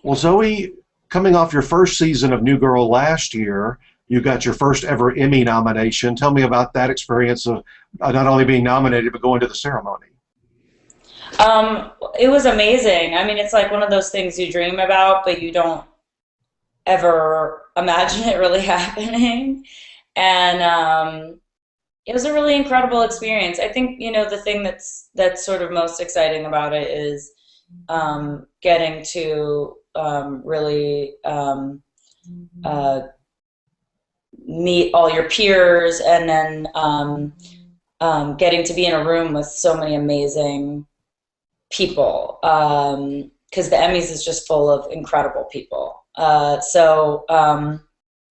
Well, Zoe, coming off your first season of New Girl last year, you got your first ever Emmy nomination. Tell me about that experience of not only being nominated, but going to the ceremony. It was amazing. I mean, it's like one of those things you dream about, but you don't ever imagine it really happening. And it was a really incredible experience. I think, the thing that's sort of most exciting about it is getting to really uh, meet all your peers, and then getting to be in a room with so many amazing people, because the Emmys is just full of incredible people. It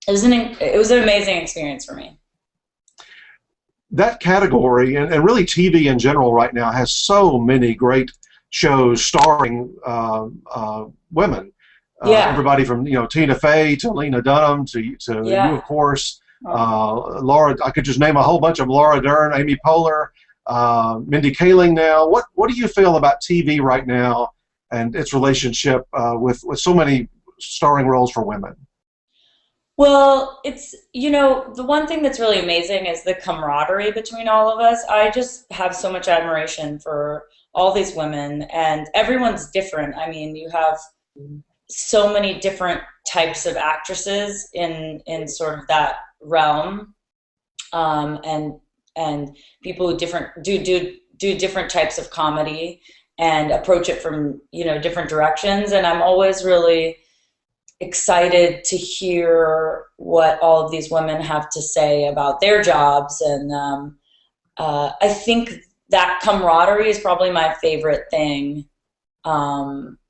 was an amazing experience for me. That category, and really TV in general right now, has so many great shows starring women. Yeah, Everybody from Tina Fey to Lena Dunham to you, of yeah. course. Oh. Laura, I could just name a whole bunch of Laura Dern, Amy Poehler, Mindy Kaling. Now, what do you feel about TV right now and its relationship with so many starring roles for women? Well, the one thing that's really amazing is the camaraderie between all of us. I just have so much admiration for all these women, and everyone's different. I mean, you have so many different types of actresses in sort of that realm, and people who do different types of comedy and approach it from different directions. And I'm always really excited to hear what all of these women have to say about their jobs. And I think that camaraderie is probably my favorite thing,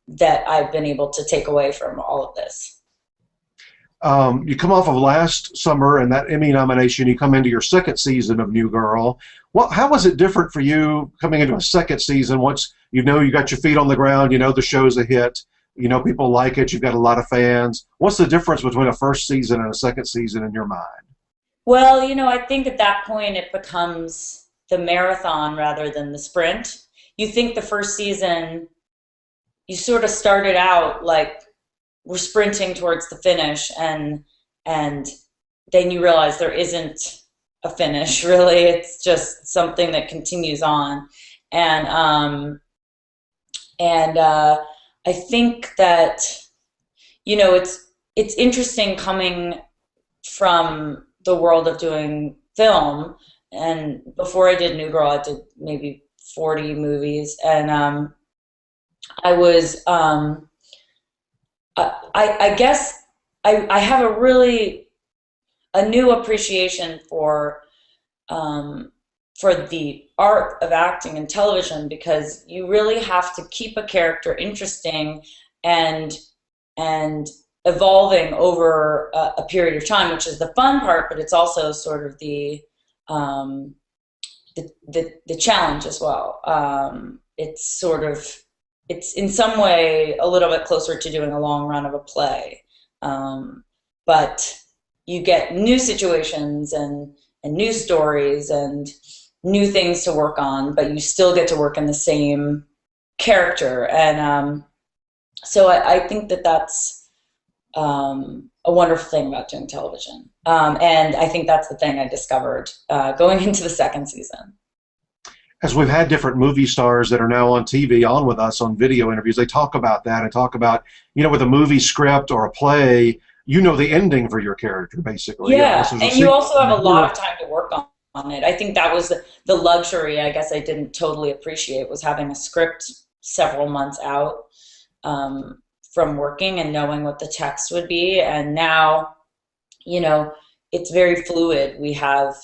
that I've been able to take away from all of this. You come off of last summer and that Emmy nomination. You come into your second season of New Girl. How was it different for you coming into a second season? Once you got your feet on the ground, the show's a hit. People like it. You've got a lot of fans. What's the difference between a first season and a second season in your mind? Well, I think at that point it becomes the marathon rather than the sprint. You think the first season, you sort of started out like we're sprinting towards the finish, and then you realize there isn't a finish really. It's just something that continues on. And I think that it's interesting coming from the world of doing film. And before I did New Girl, I did maybe 40 movies, and I was I guess I have a new appreciation for the art of acting in television, because you really have to keep a character interesting and and evolving over a period of time, which is the fun part, but it's also sort of um, the challenge as well. It's in some way a little bit closer to doing a long run of a play, but you get new situations and new stories and new things to work on, but you still get to work in the same character. And so I think that that's a wonderful thing about doing television. And I think that's the thing I discovered going into the second season. As we've had different movie stars that are now on TV on with us on video interviews, they talk about that and talk about, with a movie script or a play, the ending for your character, basically. Yeah, This is a and you sequel. also have a lot of time to work on it. I think that was the luxury I guess I didn't totally appreciate, was having a script several months out, from working and knowing what the text would be. And now, it's very fluid. We have,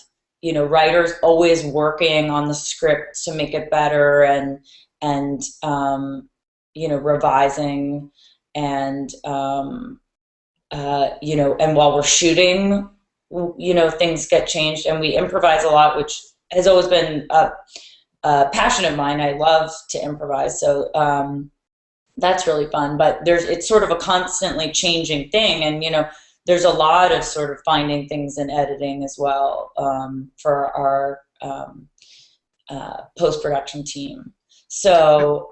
writers always working on the script to make it better, and revising, and and while we're shooting, things get changed, and we improvise a lot, which has always been a passion of mine. I love to improvise, so that's really fun. But it's sort of a constantly changing thing, and there's a lot of sort of finding things in editing as well, for our post-production team. So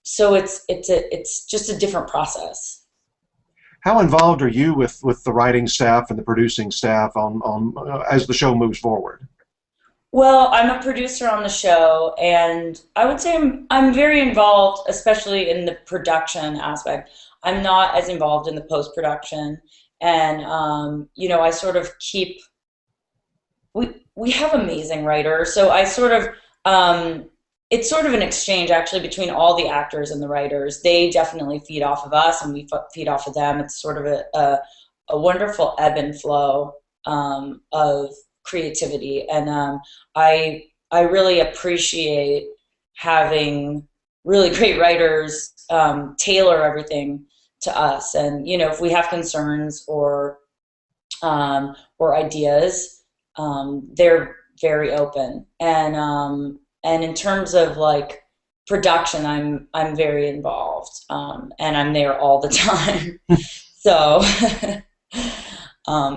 so it's just a different process. How involved are you with the writing staff and the producing staff on as the show moves forward? Well, I'm a producer on the show, and I would say I'm very involved, especially in the production aspect. I'm not as involved in the post production, and I sort of keep. We have amazing writers, so I sort of it's sort of an exchange actually between all the actors and the writers. They definitely feed off of us, and we feed off of them. It's sort of a wonderful ebb and flow of creativity, and I really appreciate having really great writers tailor everything to us. And if we have concerns or ideas, they're very open. And in terms of like production, I'm very involved, and I'm there all the time. So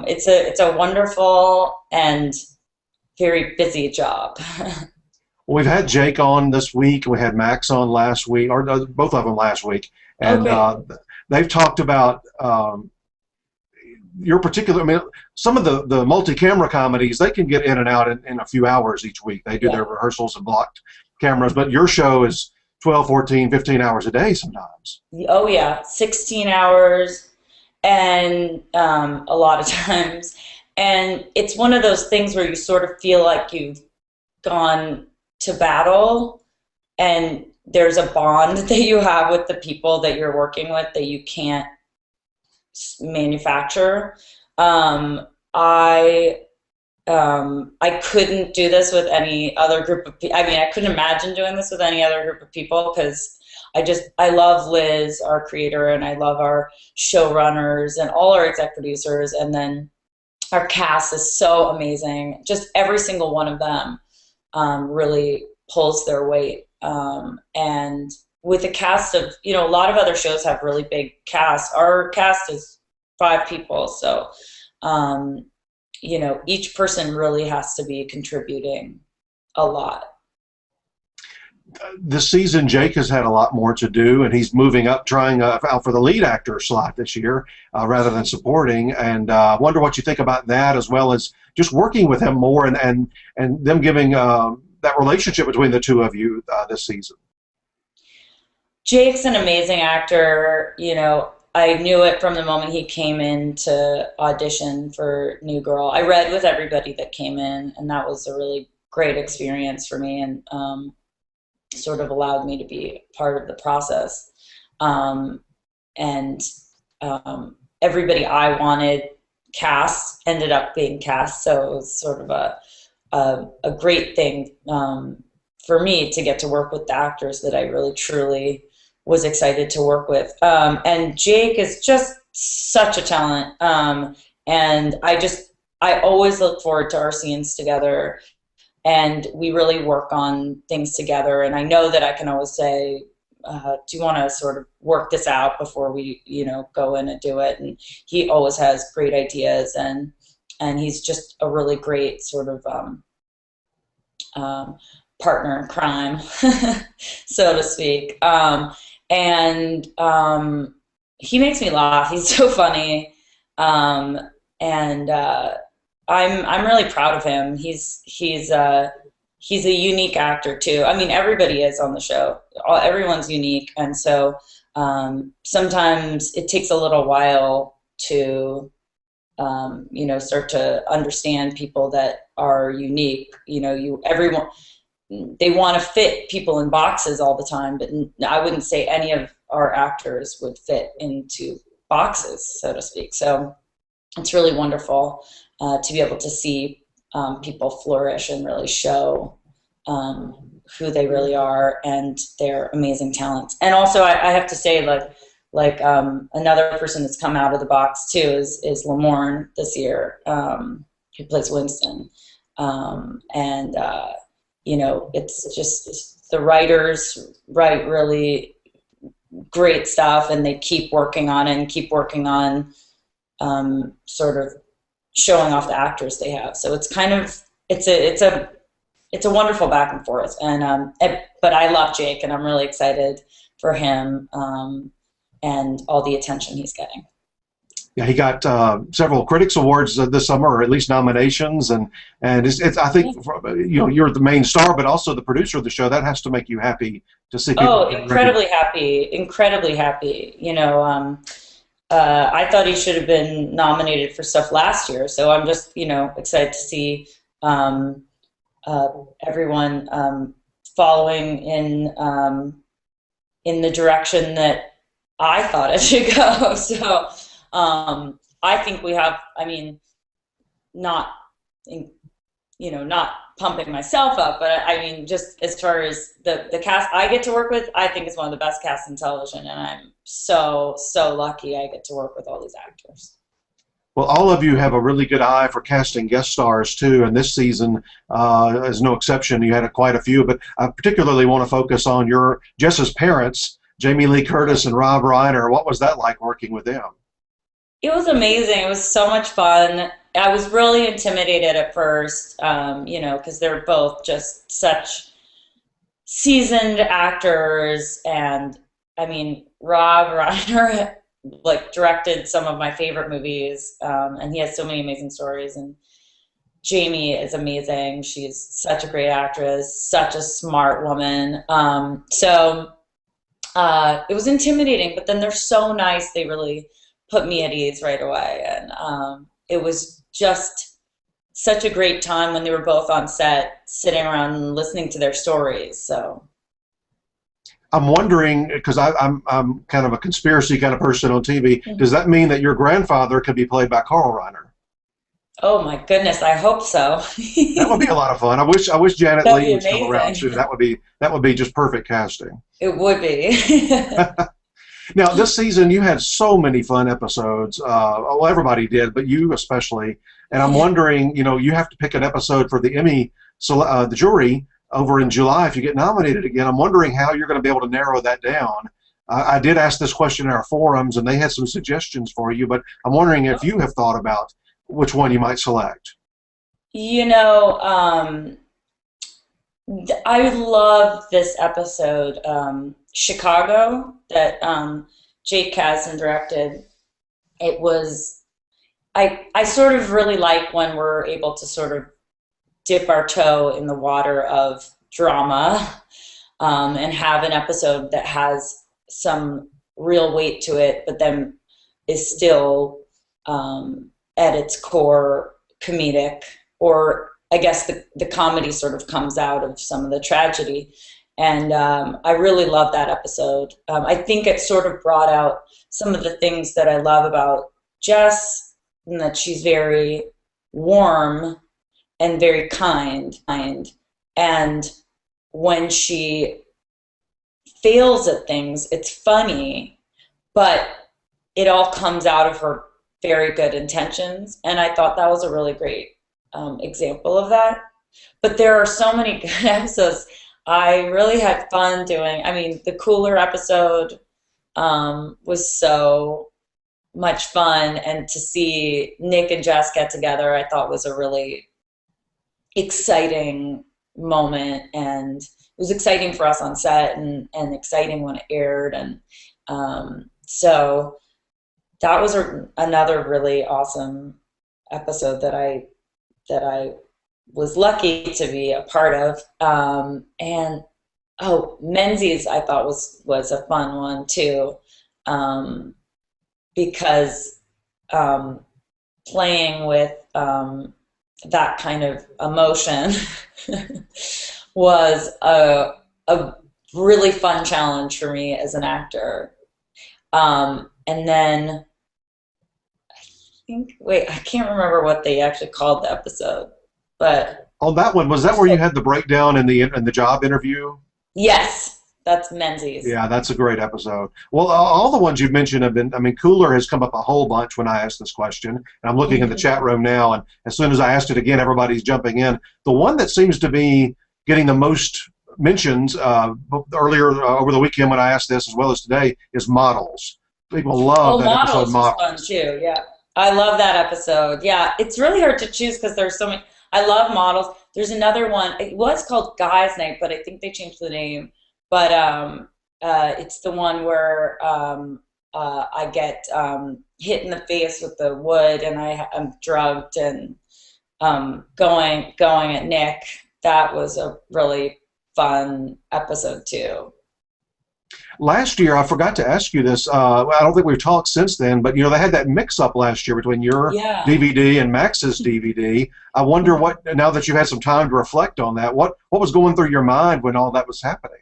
it's a wonderful and very busy job. We've had Jake on this week. We had Max on last week, or both of them last week, and they've talked about your particular. I mean, some of the multi-camera comedies, they can get in and out in a few hours each week. They do their rehearsals and blocked cameras, but your show is 12, 14, 15 hours a day sometimes. Oh yeah, 16 hours, and a lot of times. And it's one of those things where you sort of feel like you've gone to battle, and there's a bond that you have with the people that you're working with that you can't manufacture. I couldn't do this with any other group of people. I mean, I couldn't imagine doing this with any other group of people, because I love Liz, our creator, and I love our showrunners and all our exec producers, and then our cast is so amazing. Just every single one of them really pulls their weight. And with a cast of, a lot of other shows have really big casts. Our cast is 5 people, so each person really has to be contributing a lot. This season, Jake has had a lot more to do, and he's moving up, trying out for the lead actor slot this year rather than supporting. And I wonder what you think about that, as well as just working with him more and them giving that relationship between the two of you this season. Jake's an amazing actor. I knew it from the moment he came in to audition for New Girl. I read with everybody that came in, and that was a really great experience for me, and sort of allowed me to be part of the process. And everybody I wanted cast ended up being cast, so it was sort of a great thing for me to get to work with the actors that I really truly was excited to work with. And Jake is just such a talent, and I always look forward to our scenes together, and we really work on things together. And I know that I can always say, do you want to sort of work this out before we go in and do it? And he always has great ideas, and he's just a really great sort of partner in crime, so to speak. And he makes me laugh. He's so funny, and I'm really proud of him. He's a unique actor too. I mean, everybody is on the show. Everyone's unique, and so sometimes it takes a little while to start to understand people that are unique. Everyone. They want to fit people in boxes all the time, but I wouldn't say any of our actors would fit into boxes, so to speak. So it's really wonderful to be able to see people flourish and really show who they really are and their amazing talents. And also, I have to say, like another person that's come out of the box too is Lamorne this year, who plays Winston, and it's just the writers write really great stuff, and they keep working on it and keep working on sort of showing off the actors they have. So it's kind of it's a wonderful back and forth, and but I love Jake, and I'm really excited for him and all the attention he's getting. Yeah, he got several critics awards this summer, or at least nominations, and it's I think you're the main star, but also the producer of the show. That has to make you happy to see people. Oh, incredibly happy, incredibly happy. I thought he should have been nominated for stuff last year, so I'm just excited to see everyone following in the direction that I thought it should go. So. I think we have, not, not pumping myself up, but just as far as the cast I get to work with, I think it's one of the best casts in television, and I'm so lucky I get to work with all these actors. Well, all of you have a really good eye for casting guest stars, too, and this season is no exception. You had quite a few, but I particularly want to focus on Jess's parents, Jamie Lee Curtis and Rob Reiner. What was that like working with them? It was amazing. It was so much fun. I was really intimidated at first, because they're both just such seasoned actors. And Rob Reiner directed some of my favorite movies, and he has so many amazing stories. And Jamie is amazing. She's such a great actress, such a smart woman. So it was intimidating, but then they're so nice. They really put me at ease right away, and it was just such a great time when they were both on set, sitting around and listening to their stories. So I'm wondering, because I'm kind of a conspiracy kind of person on TV. Does that mean that your grandfather could be played by Carl Reiner? Oh my goodness, I hope so. That would be a lot of fun. I wish Janet Leigh would come around too. That would be just perfect casting. It would be. Now, this season, you had so many fun episodes. Well, everybody did, but you especially. And I'm wondering, you have to pick an episode for the Emmy, the jury, over in July if you get nominated again. I'm wondering how you're going to be able to narrow that down. I did ask this question in our forums, and they had some suggestions for you, but I'm wondering if you have thought about which one you might select. I love this episode, Chicago, that Jake Kasdan directed. It was, I sort of really like when we're able to sort of dip our toe in the water of drama, and have an episode that has some real weight to it, but then is still at its core comedic, or I guess the comedy sort of comes out of some of the tragedy. And I really love that episode. I think it sort of brought out some of the things that I love about Jess, and that she's very warm and very kind. And when she fails at things, it's funny, but it all comes out of her very good intentions. And I thought that was a really great example of that. But there are so many good episodes. I really had fun doing. The Cooler episode was so much fun, and to see Nick and Jess get together, I thought was a really exciting moment, and it was exciting for us on set, and exciting when it aired, and so that was another really awesome episode that I was lucky to be a part of. And Menzies I thought was a fun one too, because playing with that kind of emotion was a really fun challenge for me as an actor. And then I can't remember what they actually called the episode, but on that one, was that where you had the breakdown in the job interview? Yes, that's Menzies. Yeah, that's a great episode. Well, all the ones you've mentioned have been, Cooler has come up a whole bunch when I asked this question, and I'm looking in the chat room now, and as soon as I asked it again, everybody's jumping in. The one that seems to be getting the most mentions earlier over the weekend when I asked this, as well as today, is Models. People love that episode, Models. Was fun too, yeah. I love that episode. Yeah, it's really hard to choose because there's so many. I love Models. there's another one. It was called Guys Night, but I think they changed the name. But it's the one where I get hit in the face with the wood, and I'm drugged and going at Nick. That was a really fun episode too. Last year, I forgot to ask you this. I don't think we've talked since then, but they had that mix-up last year between your Yeah. DVD and Max's DVD. I wonder what, now that you've had some time to reflect on that, what was going through your mind when all that was happening?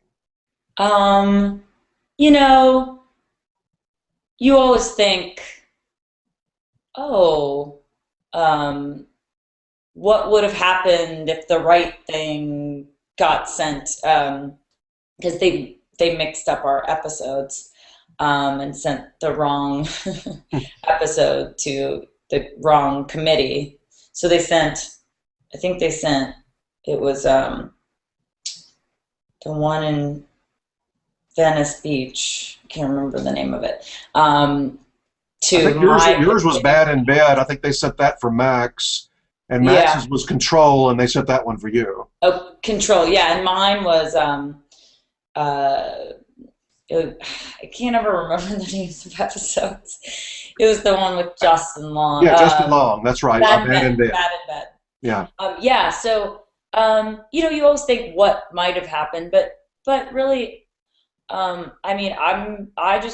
Um, you know, you always think, oh, um, what would have happened if the right thing got sent? Because they mixed up our episodes and sent the wrong episode to the wrong committee. So they sent, I think they sent, it was the one in Venice Beach. I can't remember the name of it. I To think yours was my, Bad in Bed. I think they sent that for Max, and yeah, Max's was Control, and they sent that one for you. oh, Control, yeah, and mine was uh, I can't ever remember the names of episodes. It was the one with Justin Long. Yeah, Justin Long. That's right. Bad in Bed. Bad in Bed. Yeah. Yeah. So, you always think what might have happened, but really, I mean, I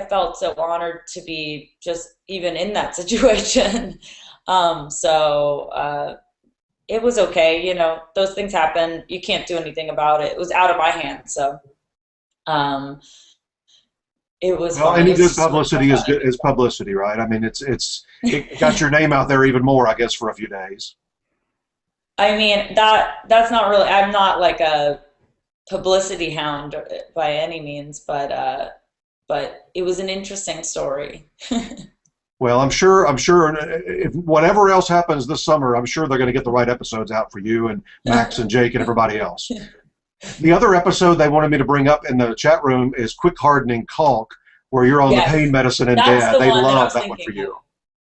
felt so honored to be just even in that situation. So it was okay. Those things happen. You can't do anything about it. It was out of my hands. So, um, it was Well, fine. any It was good just really publicity is fun. good is publicity, right? I mean, it got your name out there even more, I guess, for a few days. I mean, that's not really, I'm not like a publicity hound by any means, but it was an interesting story. Well, I'm sure if whatever else happens this summer, I'm sure they're going to get the right episodes out for you and Max and Jake and everybody else. The other episode they wanted me to bring up in the chat room is Quick Hardening Caulk, where you're on the pain Yes, medicine in that's bed. the They one that I love was that one for thinking of. you.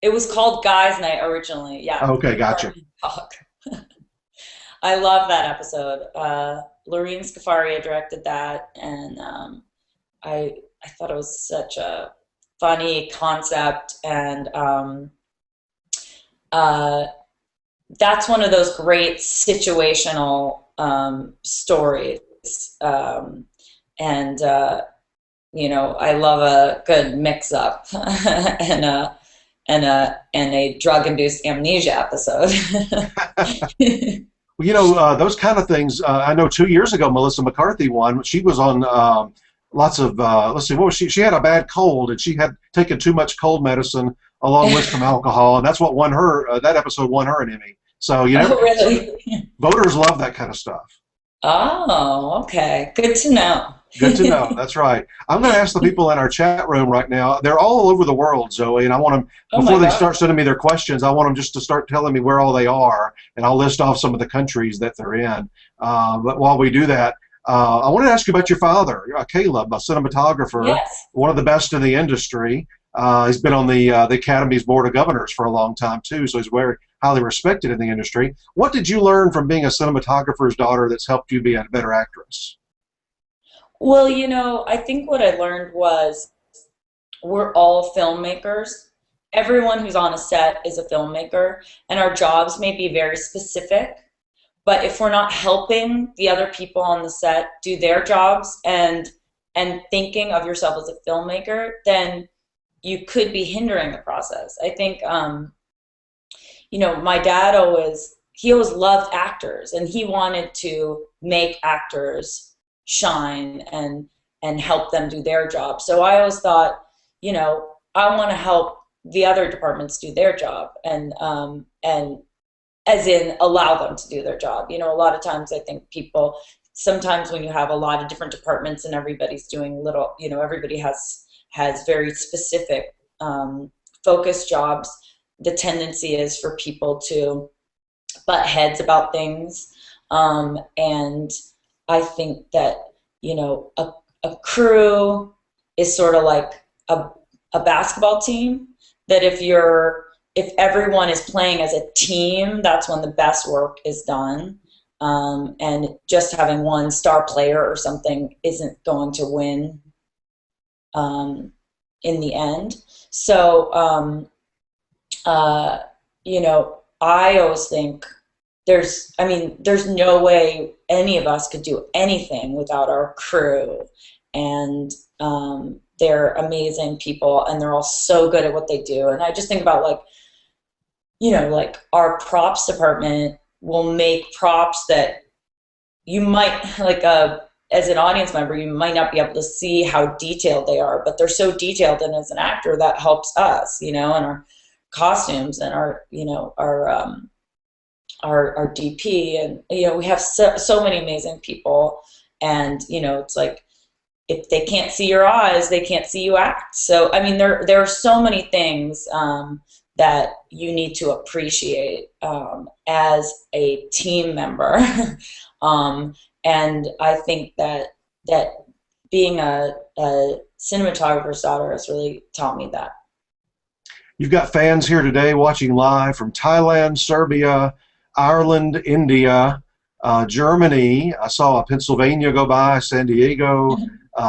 It was called Guys Night originally. Yeah, Okay, Quick gotcha. Hardening Talk. I love that episode. Lorene Scafaria directed that, and I thought it was such a funny concept, and uh, that's one of those great situational stories. And I love a good mix-up and a drug-induced amnesia episode. Well, those kind of things. I know 2 years ago, Melissa McCarthy won. She was on lots of, let's see, what was she? She had a bad cold, and she had taken too much cold medicine along with some alcohol, and that's what won her, that episode won her an Emmy. So, Oh, so really? voters love that kind of stuff. Oh, okay. Good to know. Good to know. That's right. I'm going to ask the people in our chat room right now. They're all over the world, Zoe, and I want them, Oh before my they God. start sending me their questions, I want them just to start telling me where all they are, and I'll list off some of the countries that they're in. But while we do that, I want to ask you about your father, Caleb, a cinematographer, Yes. one of the best in the industry. He's been on the Academy's Board of Governors for a long time, too, so he's very highly respected in the industry. What did you learn from being a cinematographer's daughter that's helped you be a better actress? Well, I think what I learned was we're all filmmakers. Everyone who's on a set is a filmmaker, and our jobs may be very specific. But if we're not helping the other people on the set do their jobs and thinking of yourself as a filmmaker, then you could be hindering the process. I think my dad always loved actors, and he wanted to make actors shine and help them do their job. So I always thought, I want to help the other departments do their job, and as in allow them to do their job. A lot of times I think people, sometimes when you have a lot of different departments and everybody's doing little, everybody has very specific focus jobs, the tendency is for people to butt heads about things. And I think that, a crew is sort of like a basketball team, that if you're if everyone is playing as a team, that's when the best work is done. And just having one star player or something isn't going to win in the end. So, you know, I always think I mean, there's no way any of us could do anything without our crew. And they're amazing people, and they're all so good at what they do. And I just think about, like, you know, like our props department will make props that you might, like, as an audience member, you might not be able to see how detailed they are, but they're so detailed, and as an actor, that helps us, you know, and our costumes and our, you know, our DP, and, you know, we have so many amazing people, and, you know, it's like, if they can't see your eyes, they can't see you act. So, I mean, there are so many things that you need to appreciate as a team member. And I think that being a cinematographer's daughter has really taught me that. You've got fans here today watching live from Thailand, Serbia, Ireland, India, Germany. I saw Pennsylvania go by, San Diego,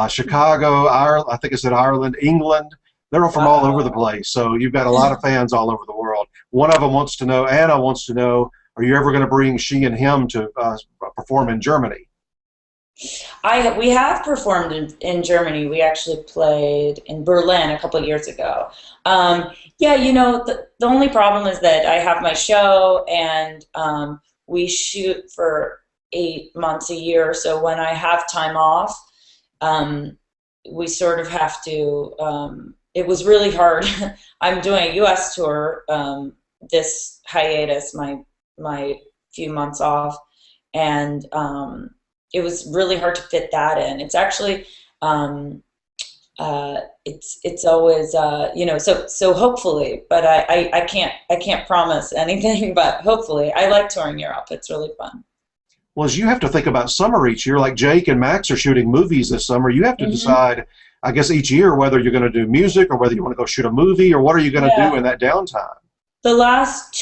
Chicago, Ireland, I think I said Ireland, England. They're from all over the place. So you've got a lot of fans all over the world. One of them wants to know, Anna wants to know, are you ever going to bring she and him to perform in Germany? We have performed in Germany. We actually played in Berlin a couple of years ago. Yeah, you know, the only problem is that I have my show, and we shoot for 8 months a year. So when I have time off, we sort of have to, it was really hard. I'm doing a US tour this hiatus, my few months off, and it was really hard to fit that in. It's actually it's always you know, so hopefully, but I can't promise anything, but hopefully. I like touring Europe. It's really fun. Well, as you have to think about summer each year, like Jake and Max are shooting movies this summer, you have to decide, I guess, each year whether you're going to do music or whether you want to go shoot a movie, or what are you going to do in that downtime? The last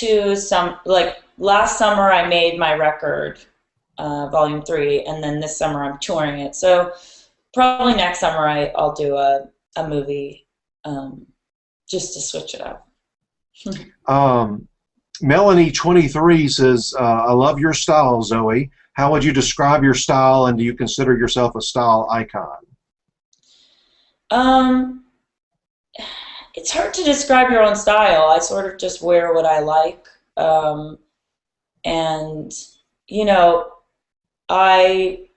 last summer I made my record, Volume 3, and then this summer I'm touring it. So probably next summer I'll do a movie, just to switch it up. Melanie 23 says, I love your style, Zooey. How would you describe your style, and do you consider yourself a style icon? It's hard to describe your own style. I sort of just wear what I like. And, you know, I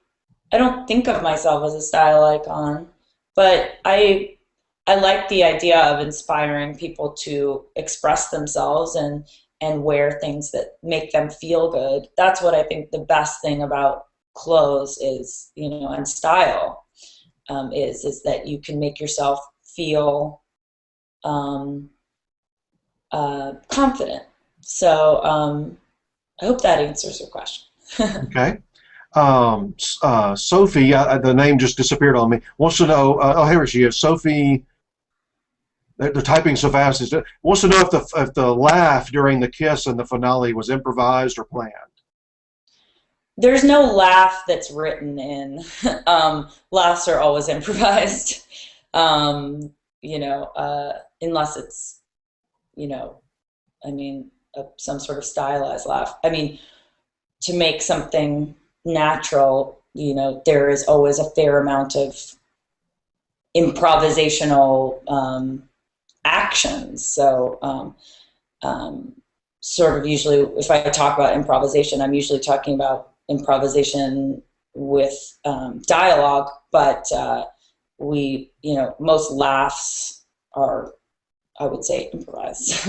don't think of myself as a style icon, but I like the idea of inspiring people to express themselves and wear things that make them feel good. That's what I think the best thing about clothes is, you know, and style is that you can make yourself feel confident. So I hope that answers your question. Okay. Sophie, the name just disappeared on me, wants to know, oh, here she is, Sophie, they're typing so fast, wants to know if the laugh during the kiss in the finale was improvised or planned. There's no laugh that's written in. Laughs are always improvised, you know, unless it's, you know, I mean, some sort of stylized laugh. I mean, to make something natural, you know, there is always a fair amount of improvisational actions. So sort of usually, if I talk about improvisation, I'm usually talking about improvisation with dialogue, but you know, most laughs are, I would say, improvised.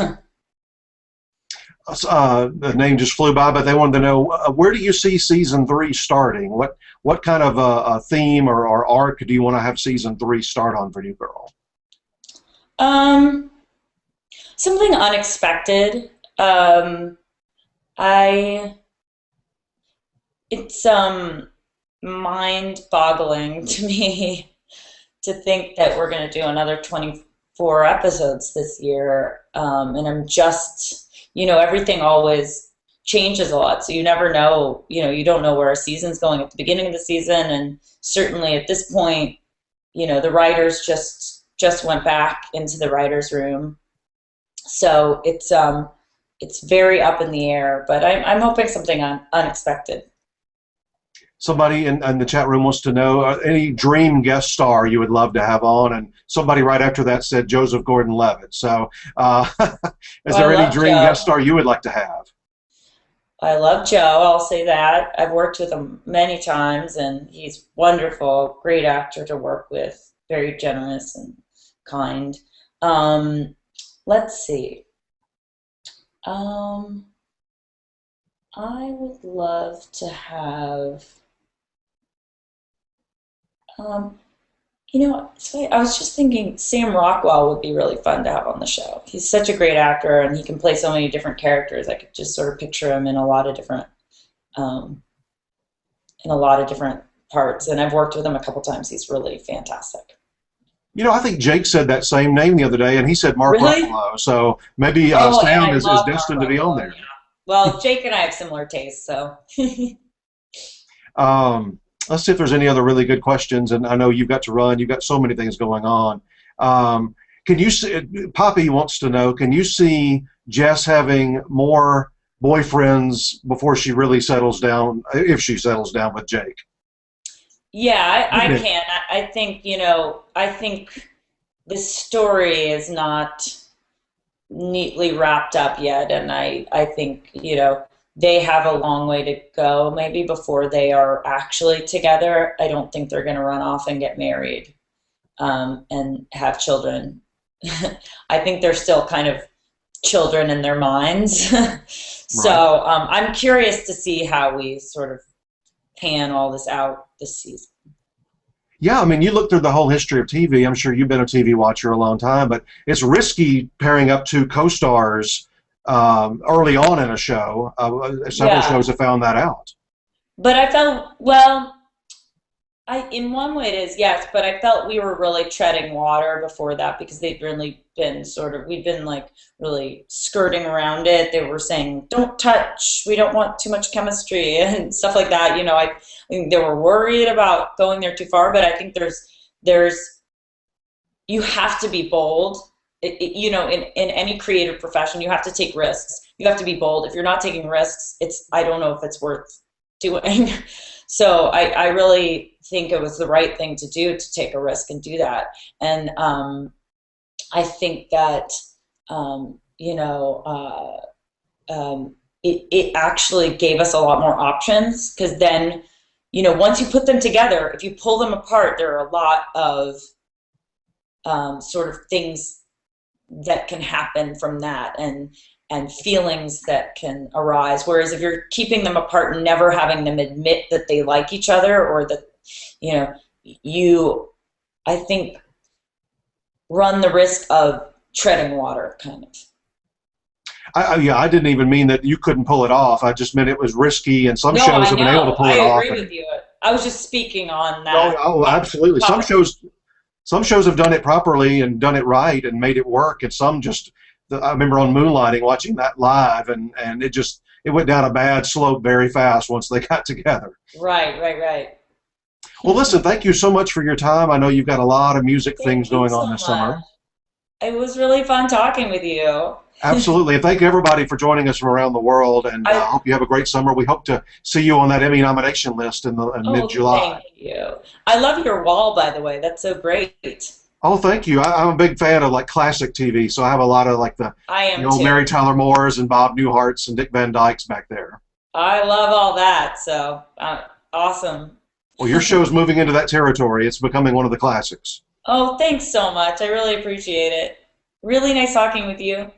The name just flew by, but they wanted to know, where do you see season 3 starting? What kind of a theme or arc do you want to have season 3 start on for New Girl? Something unexpected. It's mind-boggling to me to think that we're going to do another 4 episodes this year, and I'm just, everything always changes a lot, so you never know, you don't know where a season's going at the beginning of the season, and certainly at this point, the writers just went back into the writers' room, so it's very up in the air, but I'm hoping something unexpected. Somebody in the chat room wants to know any dream guest star you would love to have on, and somebody right after that said Joseph Gordon-Levitt. So, is Well, I there any love dream Joe. guest star you would like to have? I love Joe. I'll say that. I've worked with him many times, and he's wonderful, great actor to work with, very generous and kind. Um, let's see. Um, I would love to have. Um, I was just thinking Sam Rockwell would be really fun to have on the show. He's such a great actor, and he can play so many different characters. I could just sort of picture him um, in a lot of different parts. And I've worked with him a couple times. He's really fantastic. I think Jake said that same name the other day, and he said Mark Really? Ruffalo. So maybe Oh, and Sam I is love Mark destined to be on Ruffalo. there. Yeah. Well, Jake and I have similar tastes, so. Um, let's see if there's any other really good questions. And I know you've got to run. You've got so many things going on. Can you see, Poppy wants to know, can you see Jess having more boyfriends before she really settles down, if she settles down with Jake? Yeah, I Okay. can. I think, I think this story is not neatly wrapped up yet, and I think, they have a long way to go maybe before they are actually together. I don't think they're going to run off and get married, and have children. I think they're still kind of children in their minds. Right. So I'm curious to see how we sort of pan all this out this season. Yeah, I mean, you look through the whole history of TV. I'm sure you've been a TV watcher a long time, but it's risky pairing up two co-stars early on in a show. Several Yeah, shows have found that out. but I felt, well, in one way it is, yes, but I felt we were really treading water before that because they'd really been we've been like really skirting around it. They were saying, don't touch, we don't want too much chemistry and stuff like that. I think they were worried about going there too far, but I think there's, you have to be bold. In any creative profession, you have to take risks. You have to be bold. If you're not taking risks, I don't know if it's worth doing. So I really think it was the right thing to do to take a risk and do that. And I think that it actually gave us a lot more options because then once you put them together, if you pull them apart, there are a lot of sort of things that can happen from that and feelings that can arise. Whereas if you're keeping them apart and never having them admit that they like each other or that, you, I think, run the risk of treading water, kind of. Yeah, I didn't even mean that you couldn't pull it off. I just meant it was risky, and some No, shows I have been able to know. pull I it off. agree with you. I was just speaking on Oh, that oh, absolutely. topic. Some shows have done it properly and done it right and made it work, and some just. I remember on Moonlighting watching that live, and it went down a bad slope very fast once they got together. Right, right, right. Well, listen, thank you so much for your time. I know you've got a lot of music things Thank you going so on this much. summer. It was really fun talking with you. Absolutely, and thank you everybody for joining us from around the world. And I I hope you have a great summer. We hope to see you on that Emmy nomination list in Oh, mid-July. thank you. I love your wall, by the way. That's so great. Oh, thank you. I'm a big fan of like classic TV, so I have a lot of like I the am old too. Mary Tyler Moore's and Bob Newhart's and Dick Van Dyke's back there. I love all that. So, awesome. Well, your show's moving into that territory. It's becoming one of the classics. Oh, thanks so much. I really appreciate it. Really nice talking with you.